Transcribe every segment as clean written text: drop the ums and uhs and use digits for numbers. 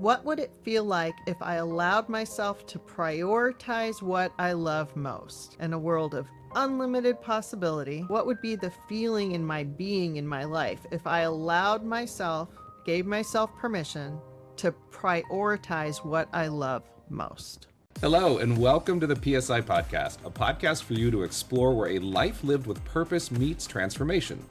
What would it feel like if I allowed myself to prioritize what I love most? In a world of unlimited possibility, what would be the feeling in my being in my life if I allowed myself, gave myself permission to prioritize what I love most? Hello, and welcome to the PSI Podcast, a podcast for you to explore where a life lived with purpose meets transformation.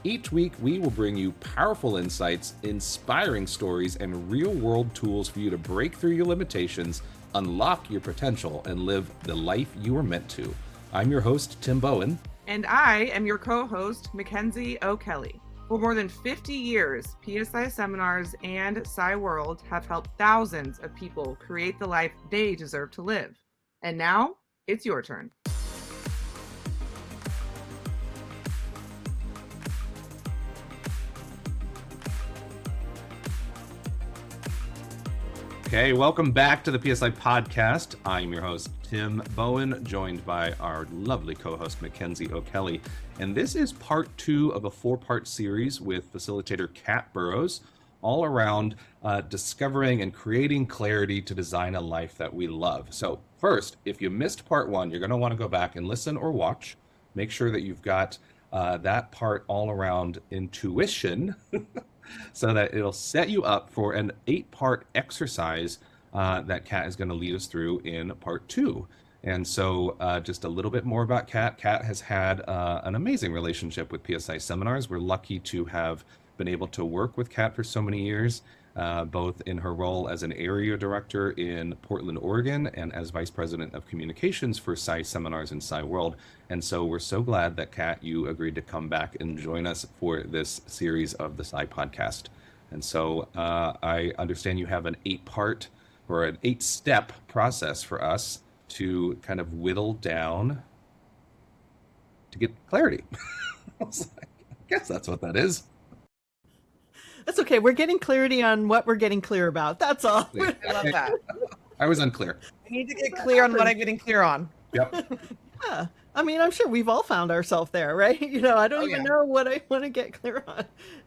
Each week, we will bring you powerful insights, inspiring stories, and real-world tools for you to break through your limitations, unlock your potential, and live the life you were meant to. I'm your host, Tim Bowen. And I am your co-host, Mackenzie O'Kelly. For more than 50 years, PSI Seminars and PSI World have helped thousands of people create the life they deserve to live. And now, it's your turn. Okay, welcome back to the PSI Podcast. I'm your host, Tim Bowen, joined by our lovely co-host, Mackenzie O'Kelly. And this is part 2 of a 4-part series with facilitator Kat Burrowes, all around discovering and creating clarity to design a life that we love. So first, if you missed part 1, you're going to want to go back and listen or watch. Make sure that you've got that part all around intuition so that it'll set you up for an 8-part exercise that Kat is going to lead us through in part 2. And so just a little bit more about Kat. Kat has had an amazing relationship with PSI Seminars. We're lucky to have been able to work with Kat for so many years, both in her role as an area director in Portland, Oregon, and as vice president of communications for PSI Seminars and PSI World. And so we're so glad that, Kat, you agreed to come back and join us for this series of the PSI Podcast. And so I understand you have an 8-part or an 8-step process for us to kind of whittle down to get clarity. I guess that's what that is. That's okay. We're getting clarity on what we're getting clear about. That's all. I love that. I was unclear. I need to get clear on what I'm getting clear on. Yep. Yeah. I mean, I'm sure we've all found ourselves there, right? I don't even know what I want to get clear on.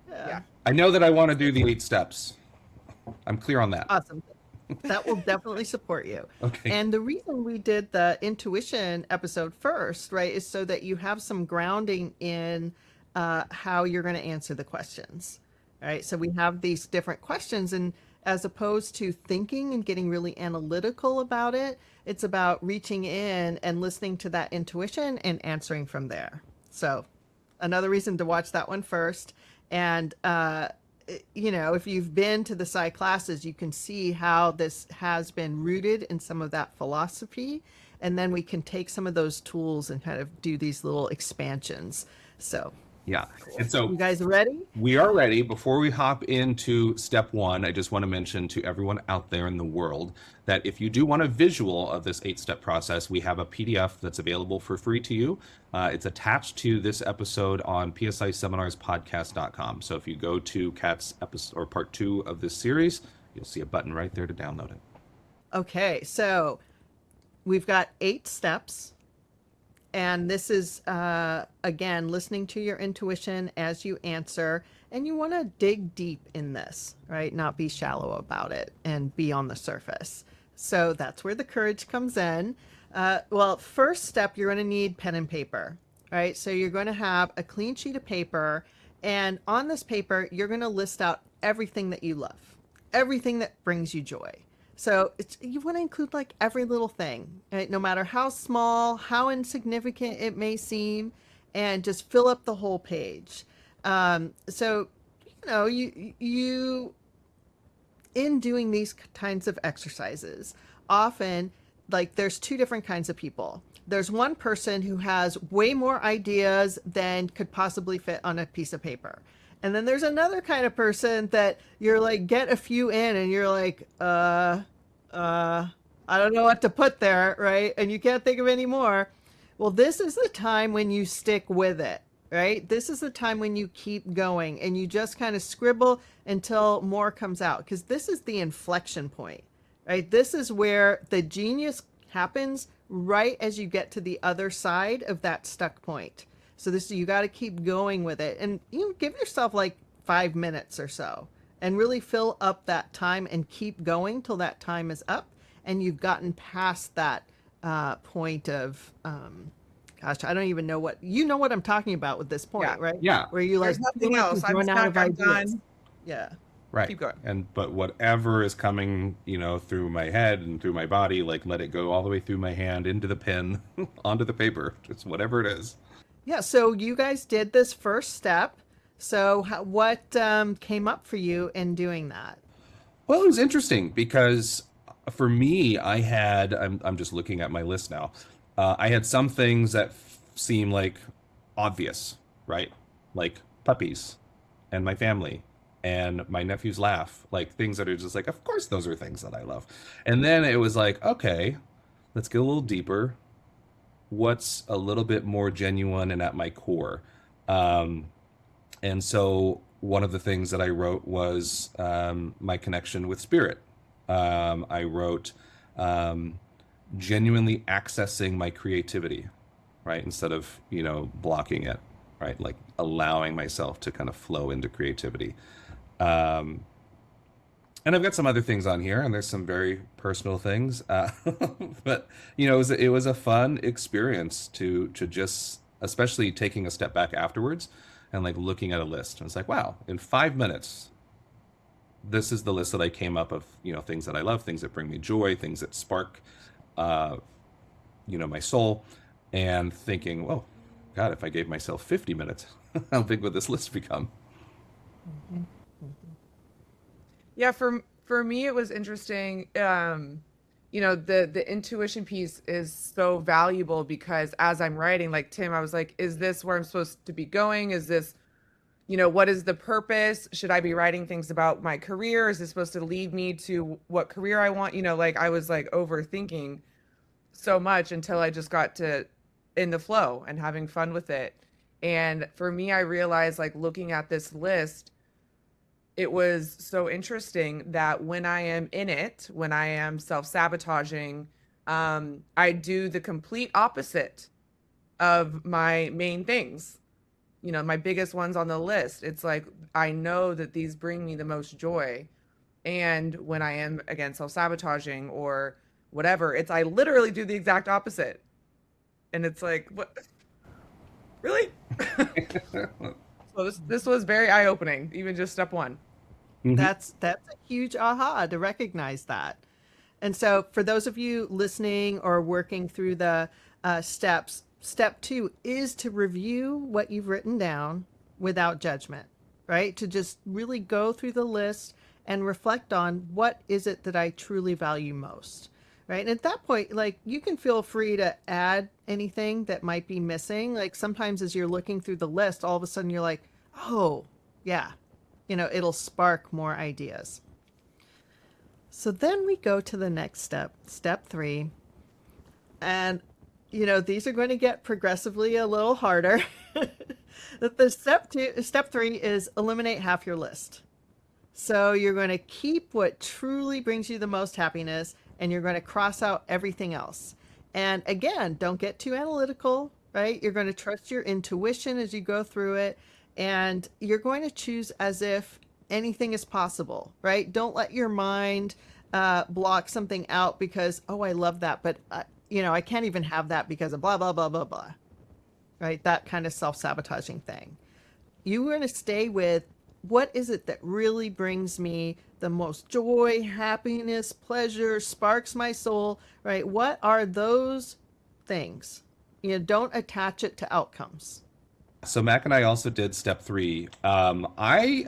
Yeah. I know that I want to do the 8 steps. I'm clear on that. Awesome. That will definitely support you. Okay. And the reason we did the intuition episode first, right, is so that you have some grounding in how you're going to answer the questions. Right. So we have these different questions, and as opposed to thinking and getting really analytical about it, it's about reaching in and listening to that intuition and answering from there. So another reason to watch that one first. And, if you've been to the PSI classes, you can see how this has been rooted in some of that philosophy. And then we can take some of those tools and kind of do these little expansions. So yeah. And so you guys ready? We are ready. Before we hop into step 1, I just want to mention to everyone out there in the world that if you do want a visual of this 8-step process, we have a PDF that's available for free to you. It's attached to this episode on psiseminarspodcast.com. So if you go to Kat's episode or part 2 of this series, you'll see a button right there to download it. Okay. So we've got 8 steps. And this is, again, listening to your intuition as you answer. And you want to dig deep in this, right? Not be shallow about it and be on the surface. So that's where the courage comes in. First step, you're going to need pen and paper, right? So you're going to have a clean sheet of paper. And on this paper, you're going to list out everything that you love, everything that brings you joy. So you want to include like every little thing, right? No matter how small, how insignificant it may seem, and just fill up the whole page. You in doing these kinds of exercises, often like there's 2 different kinds of people. There's one person who has way more ideas than could possibly fit on a piece of paper. And then there's another kind of person that you're like, get a few in and you're like, I don't know what to put there, right? And you can't think of any more. Well, this is the time when you stick with it, right? This is the time when you keep going and you just kind of scribble until more comes out, because this is the inflection point, right? This is where the genius happens right as you get to the other side of that stuck point. So you got to keep going with it, and give yourself like 5 minutes or so, and really fill up that time and keep going till that time is up and you've gotten past that point of gosh, I don't even know what I'm talking about with this point, Yeah. right? Yeah. Where you There's like nothing feel like else. you've I'm run out of stuck. I'm ideas. done. Yeah. Right. Keep going. But whatever is coming, through my head and through my body, like let it go all the way through my hand, into the pen, onto the paper, just whatever it is. Yeah. So you guys did this first step. So what came up for you in doing that? Well, it was interesting because for me, I'm just looking at my list now. I had some things that seem like obvious, right? Like puppies and my family and my nephew's laugh, like things that are just like, of course, those are things that I love. And then it was like, okay, let's get a little deeper. What's a little bit more genuine and at my core? And so one of the things that I wrote was my connection with spirit. I wrote genuinely accessing my creativity, right? Instead of, blocking it, right? Like allowing myself to kind of flow into creativity. And I've got some other things on here, and there's some very personal things. But, it was a fun experience to just, especially taking a step back afterwards and like looking at a list. And it's like, wow, in 5 minutes, this is the list that I came up of, things that I love, things that bring me joy, things that spark, my soul, and thinking, well, God, if I gave myself 50 minutes, how big would this list become? Mm-hmm. Mm-hmm. Yeah, for me it was interesting. The intuition piece is so valuable because as I'm writing, like Tim, I was like, is this where I'm supposed to be going? Is this, what is the purpose? Should I be writing things about my career? Is this supposed to lead me to what career I want? Like I was like overthinking so much until I just got to in the flow and having fun with it. And for me, I realized like looking at this list, it was so interesting that when I am in it, when I am self-sabotaging, I do the complete opposite of my main things. My biggest ones on the list. It's like, I know that these bring me the most joy. And when I am, again, self-sabotaging or whatever, I literally do the exact opposite. And it's like, what? Really? So this was very eye-opening, even just step one. Mm-hmm. That's a huge aha to recognize that. And so for those of you listening or working through the steps, step 2 is to review what you've written down without judgment, right? To just really go through the list and reflect on what is it that I truly value most, right? And at that point, like you can feel free to add anything that might be missing. Like sometimes as you're looking through the list, all of a sudden you're like, oh, yeah. It'll spark more ideas. So then we go to the next step, step 3. And, these are going to get progressively a little harder. The step 3 is eliminate half your list. So you're going to keep what truly brings you the most happiness, and you're going to cross out everything else. And again, don't get too analytical, right? You're going to trust your intuition as you go through it. And you're going to choose as if anything is possible, right? Don't let your mind block something out because, oh, I love that, but, I can't even have that because of blah, blah, blah, blah, blah, right? That kind of self-sabotaging thing. You're going to stay with what is it that really brings me the most joy, happiness, pleasure, sparks my soul, right? What are those things? Don't attach it to outcomes. So Mac and I also did step 3. I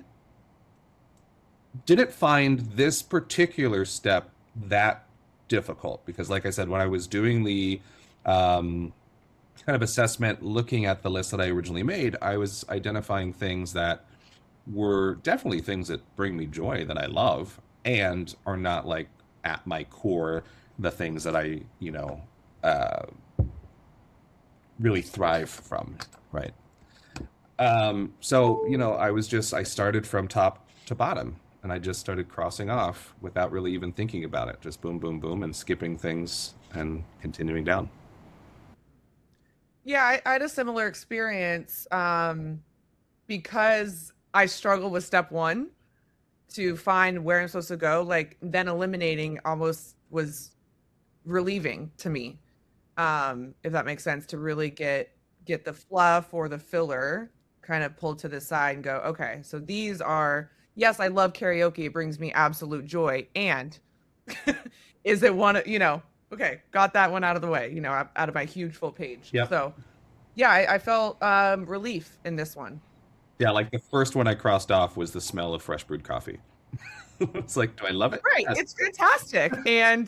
didn't find this particular step that difficult because, like I said, when I was doing the kind of assessment, looking at the list that I originally made, I was identifying things that were definitely things that bring me joy, that I love, and are not like at my core, the things that I, really thrive from, right? So, I started from top to bottom and I just started crossing off without really even thinking about it. Just boom, boom, boom, and skipping things and continuing down. Yeah, I had a similar experience because I struggle with step 1. to find where I'm supposed to go, like then eliminating almost was relieving to me. If that makes sense, to really get the fluff or the filler kind of pulled to the side and go, okay, so these are, yes, I love karaoke. It brings me absolute joy. And is it one, okay, got that one out of the way, out of my huge full page. Yep. So yeah, I felt relief in this one. Yeah, like the first one I crossed off was the smell of fresh brewed coffee. It's like, do I love it? Right. Yes. It's fantastic. And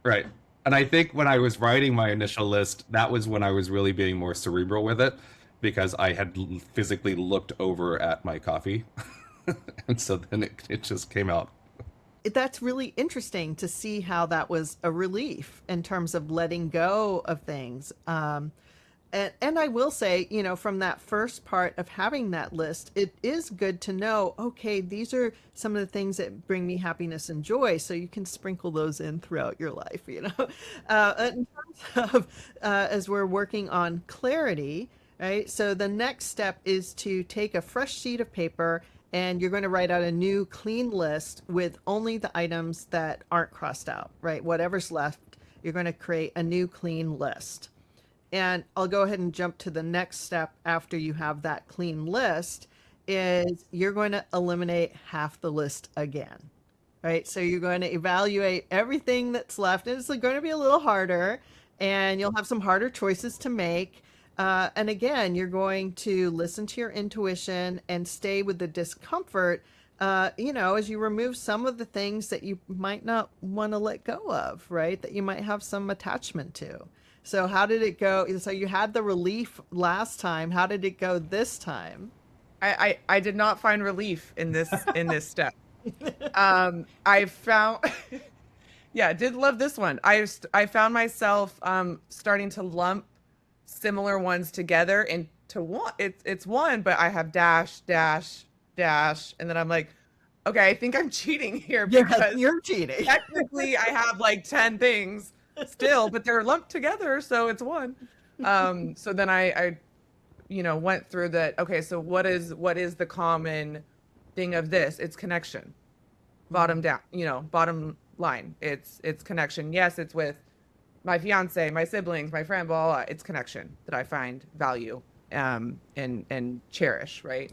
Right. And I think when I was writing my initial list, that was when I was really being more cerebral with it, because I had physically looked over at my coffee. And so then it just came out. That's really interesting to see how that was a relief in terms of letting go of things. And I will say, from that first part of having that list, it is good to know, okay, these are some of the things that bring me happiness and joy. So you can sprinkle those in throughout your life, In terms of, as we're working on clarity, right? So the next step is to take a fresh sheet of paper and you're going to write out a new clean list with only the items that aren't crossed out, right? Whatever's left, you're going to create a new clean list. And I'll go ahead and jump to the next step after you have that clean list is you're going to eliminate half the list again, right? So you're going to evaluate everything that's left. And it's going to be a little harder and you'll have some harder choices to make. And again, you're going to listen to your intuition and stay with the discomfort, as you remove some of the things that you might not want to let go of, right? That you might have some attachment to. So how did it go? So you had the relief last time. How did it go this time? I did not find relief in this step. I found, yeah, did love this one. I found myself starting to lump similar ones together into one. It's one, but I have dash, dash, dash, and then I'm like, okay, I think I'm cheating here because you're cheating. Technically, I have like 10 things still, but they're lumped together, so it's one. So then I went through that. Okay, so what is the common thing of this? It's connection. Bottom down, bottom line. It's connection. Yes, it's with my fiance, my siblings, my friend, blah, blah, blah. It's connection that I find value and cherish, right?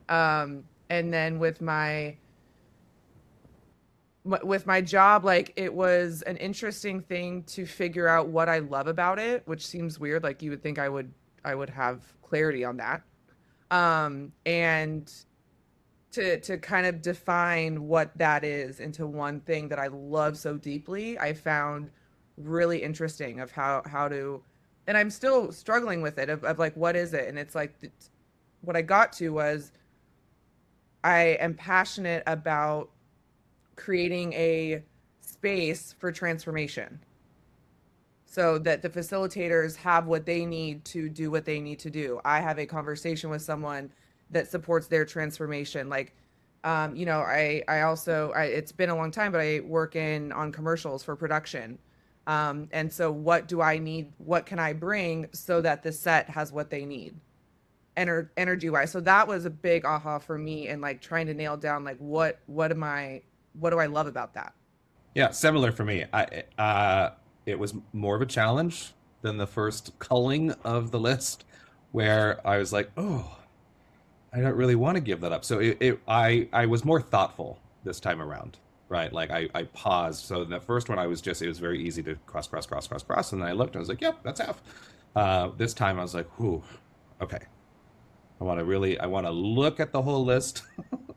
And then with my job, like it was an interesting thing to figure out what I love about it, which seems weird. Like you would think I would have clarity on that. And to kind of define what that is into one thing that I love so deeply, I found really interesting of how to, and I'm still struggling with it of like, what is it? And it's like, what I got to was I am passionate about creating a space for transformation so that the facilitators have what they need to do what they need to do. I have a conversation with someone that supports their transformation. Like, I also, it's been a long time, but I work on commercials for production. And so what do I need? What can I bring so that the set has what they need? Energy wise. So that was a big aha for me, and like trying to nail down, like, what do I love about that? Yeah, similar for me. It was more of a challenge than the first culling of the list, where I was like, oh, I don't really want to give that up. So I was more thoughtful this time around, right? Like I paused. So the first one, it was very easy to cross. And then I looked and I was like, yep, that's half. This time I was like, whew, okay. I want to look at the whole list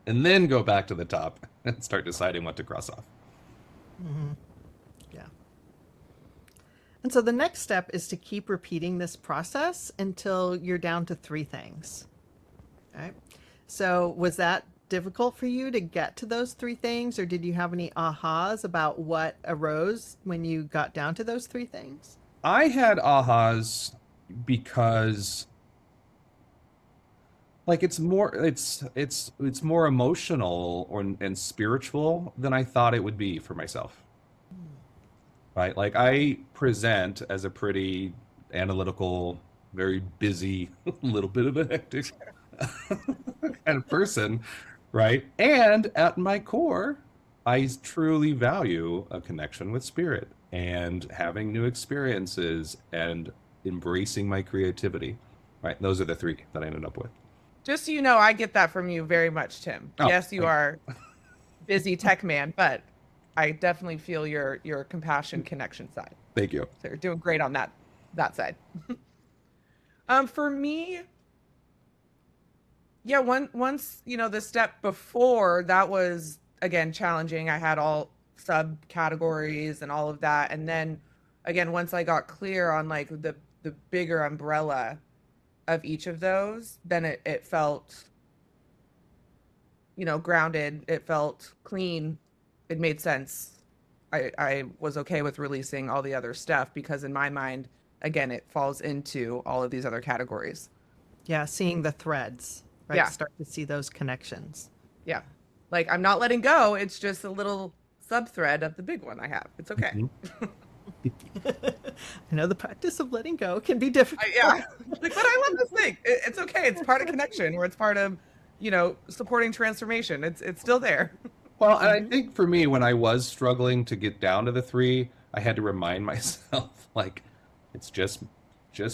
and then go back to the top and start deciding what to cross off. Mm-hmm. Yeah. And so the next step is to keep repeating this process until you're down to 3 things. All right. So was that difficult for you to get to those 3 things, or did you have any ahas about what arose when you got down to those 3 things? I had ahas because like it's more emotional and spiritual than I thought it would be for myself. Right? Like I present as a pretty analytical, very busy, little bit of a hectic kind of person, right? And at my core, I truly value a connection with spirit and having new experiences and embracing my creativity, right? Those are the three that I ended up with. Just so you know, I get that from you very much, Tim. Oh, Yes, you are busy tech man, but I definitely feel your compassion connection side. thank you. So you're doing great on that side. For me, yeah, once the step before that was again challenging. I had all subcategories and all of that, and then again once I got clear on like the bigger umbrella of each of those, then it felt grounded. It felt clean. It made sense. I was okay with releasing all the other stuff because in my mind, again, it falls into all of these other categories. Yeah, seeing the threads, right? Yeah. Start to see those connections. Yeah. Like I'm not letting go. It's just a little sub thread of the big one I have. It's okay. Mm-hmm. I know the practice of letting go can be difficult. Yeah. Like, but I love this thing. It's okay. It's part of connection, or it's part of, supporting transformation. It's still there. Well, and I think for me, when I was struggling to get down to the three, I had to remind myself, like, it's just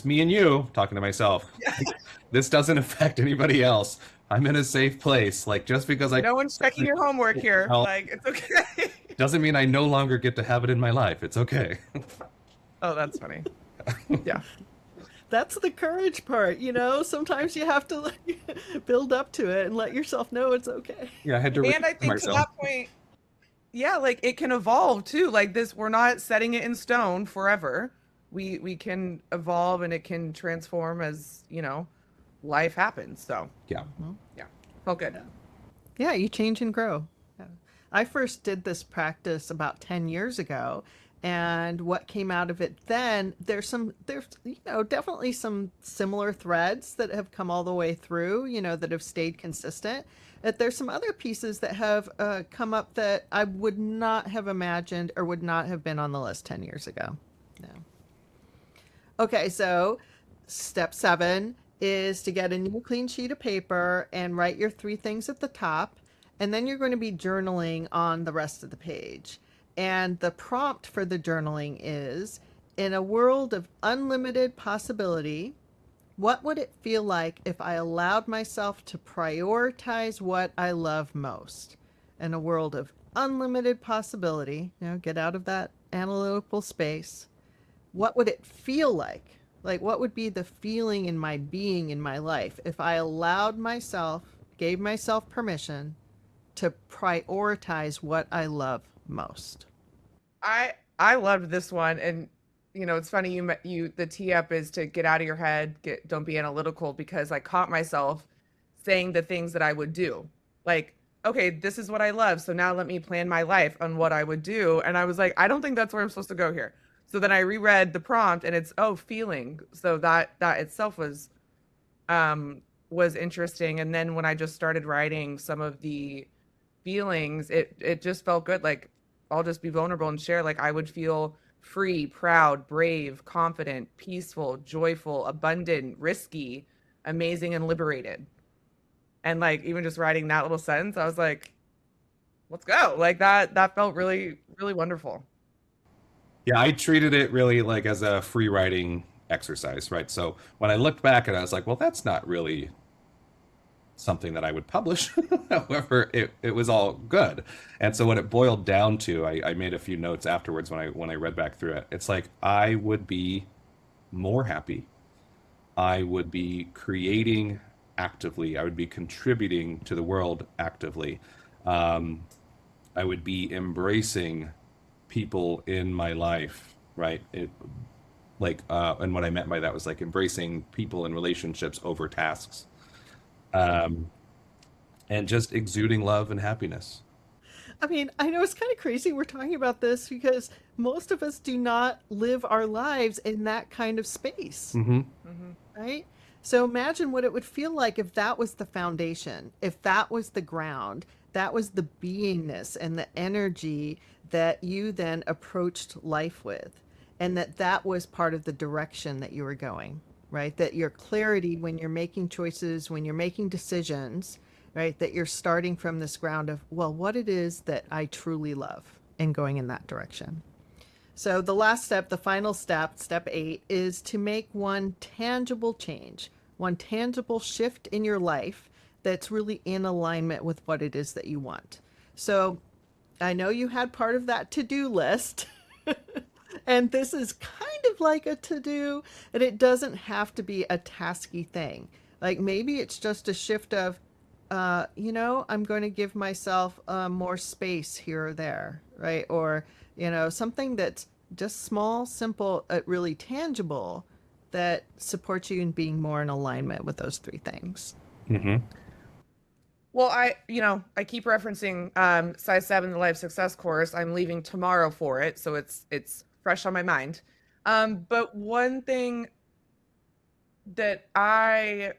me and you talking to myself. Like, this doesn't affect anybody else. I'm in a safe place. Like, just because No one's checking your homework here. Like, it's okay. doesn't mean I no longer get to have it in my life. It's okay. Oh, that's funny. Yeah. That's the courage part, Sometimes you have to build up to it and let yourself know it's okay. Yeah, I had to. And I think to that point, yeah, like it can evolve too. Like this, we're not setting it in stone forever. We can evolve and it can transform as life happens. So Yeah. Yeah, felt good. Yeah, you change and grow. Yeah. I first did this practice about 10 years ago. And what came out of it then, there's definitely some similar threads that have come all the way through, that have stayed consistent. But there's some other pieces that have come up that I would not have imagined or would not have been on the list 10 years ago. No. Okay, so step 7 is to get a new clean sheet of paper and write your 3 things at the top. And then you're going to be journaling on the rest of the page. And the prompt for the journaling is, in a world of unlimited possibility, what would it feel like if I allowed myself to prioritize what I love most? In a world of unlimited possibility, get out of that analytical space. What would it feel like? Like, what would be the feeling in my being in my life if I gave myself permission to prioritize what I love most? I loved this one, and it's funny you the tee up is to get out of your head, don't be analytical, because I caught myself saying the things that I would do. Like, okay, this is what I love, so now let me plan my life on what I would do. And I was like, I don't think that's where I'm supposed to go here. So then I reread the prompt and it's feeling. So that itself was interesting. And then when I just started writing some of the feelings, it just felt good. Like, I'll just be vulnerable and share. Like, I would feel free, proud, brave, confident, peaceful, joyful, abundant, risky, amazing, and liberated. And like, even just writing that little sentence, I was like, let's go. Like that felt really, really wonderful. Yeah, I treated it really like as a free writing exercise, right? So when I looked back and I was like, well, that's not really something that I would publish. However, it was all good. And so when it boiled down to, I made a few notes afterwards when I read back through it. It's like, I would be more happy. I would be creating actively. I would be contributing to the world actively. I would be embracing people in my life, right? And what I meant by that was like embracing people and relationships over tasks. And just exuding love and happiness. I mean, I know it's kind of crazy we're talking about this because most of us do not live our lives in that kind of space, right? So imagine what it would feel like if that was the foundation, if that was the ground, that was the beingness and the energy that you then approached life with, and that was part of the direction that you were going. Right? That your clarity when you're making choices, when you're making decisions, right? That you're starting from this ground of, well, what it is that I truly love, and going in that direction. So the last step, the final step, step 8, is to make one tangible change, one tangible shift in your life that's really in alignment with what it is that you want. So I know you had part of that to-do list, and this is kind of like a to-do, and it doesn't have to be a tasky thing. Like maybe it's just a shift of, I'm going to give myself more space here or there, right? Or, something that's just small, simple, really tangible that supports you in being more in alignment with those 3 things. Mm-hmm. Well, I keep referencing Size 7, the Life Success course. I'm leaving tomorrow for it, so it's fresh on my mind. But one thing that I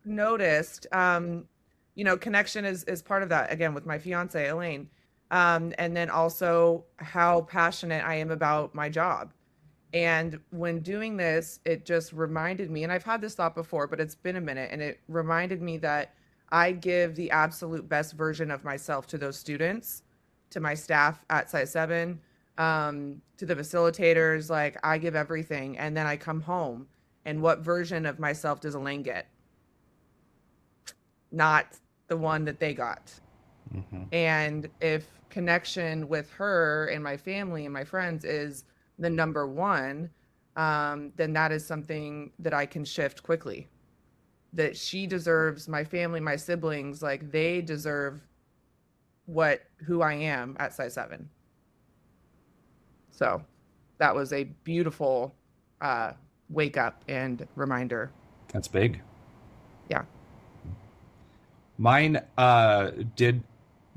noticed, connection is part of that, again, with my fiance, Elaine. And then also how passionate I am about my job. And when doing this, it just reminded me, and I've had this thought before, but it's been a minute, and it reminded me that I give the absolute best version of myself to those students, to my staff at Size 7, to the facilitators. Like, I give everything, and then I come home, and what version of myself does Elaine get? Not the one that they got. Mm-hmm. And if connection with her and my family and my friends is the number one, then that is something that I can shift quickly. That she deserves, my family, my siblings, like they deserve who I am at Size 7. So that was a beautiful wake up and reminder. That's big. Yeah. Mine did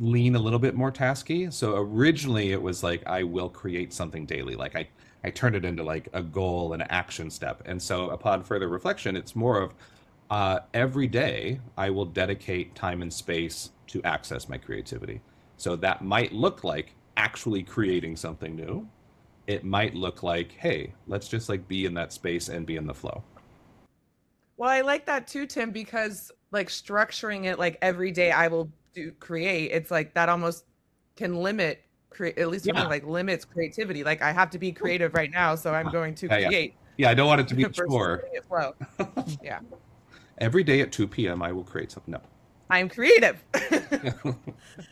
lean a little bit more tasky. So originally it was like, I will create something daily. Like I turned it into like a goal, an action step. And so upon further reflection, it's more of every day I will dedicate time and space to access my creativity. So that might look like actually creating something new. It might look like, hey, let's just like be in that space and be in the flow. Well, I like that too, Tim, because like structuring it like every day I will create, it's like that almost can limit, at least for me, like limits creativity. Like I have to be creative right now, so I'm going to create. Yeah, I don't want it to be a chore. Yeah. Every day at 2 p.m. I will create something. No. I'm creative.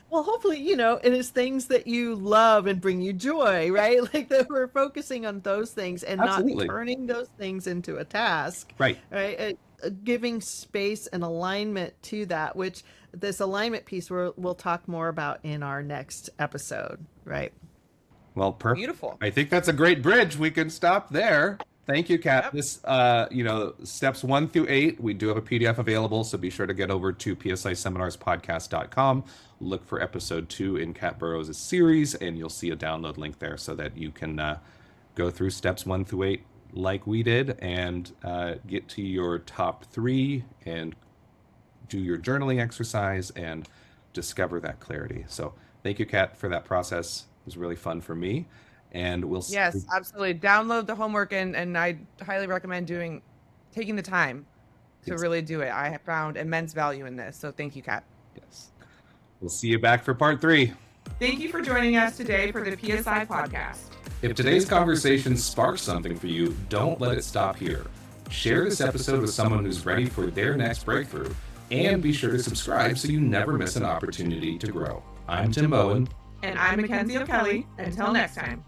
Well, hopefully, it is things that you love and bring you joy, right? Like that we're focusing on those things and Absolutely. not turning those things into a task. Right. Right. Giving space and alignment to that, which this alignment piece we'll talk more about in our next episode. Right. Well, perfect. Beautiful. I think that's a great bridge. We can stop there. Thank you, Kat. Yep. This, steps 1 through 8, we do have a PDF available, so be sure to get over to psiseminarspodcast.com. Look for episode 2 in Kat Burrowes' series, and you'll see a download link there so that you can go through steps 1 through 8 like we did and get to your top 3 and do your journaling exercise and discover that clarity. So thank you, Kat, for that process. It was really fun for me. And we'll see. Yes, absolutely. Download the homework and I highly recommend taking the time to really do it. I have found immense value in this. So thank you, Kat. Yes. We'll see you back for part 3. Thank you for joining us today for the PSI Podcast. If today's conversation sparks something for you, don't let it stop here. Share this episode with someone who's ready for their next breakthrough. And be sure to subscribe so you never miss an opportunity to grow. I'm Tim Bowen. And I'm Mackenzie O'Kelly. Until next time.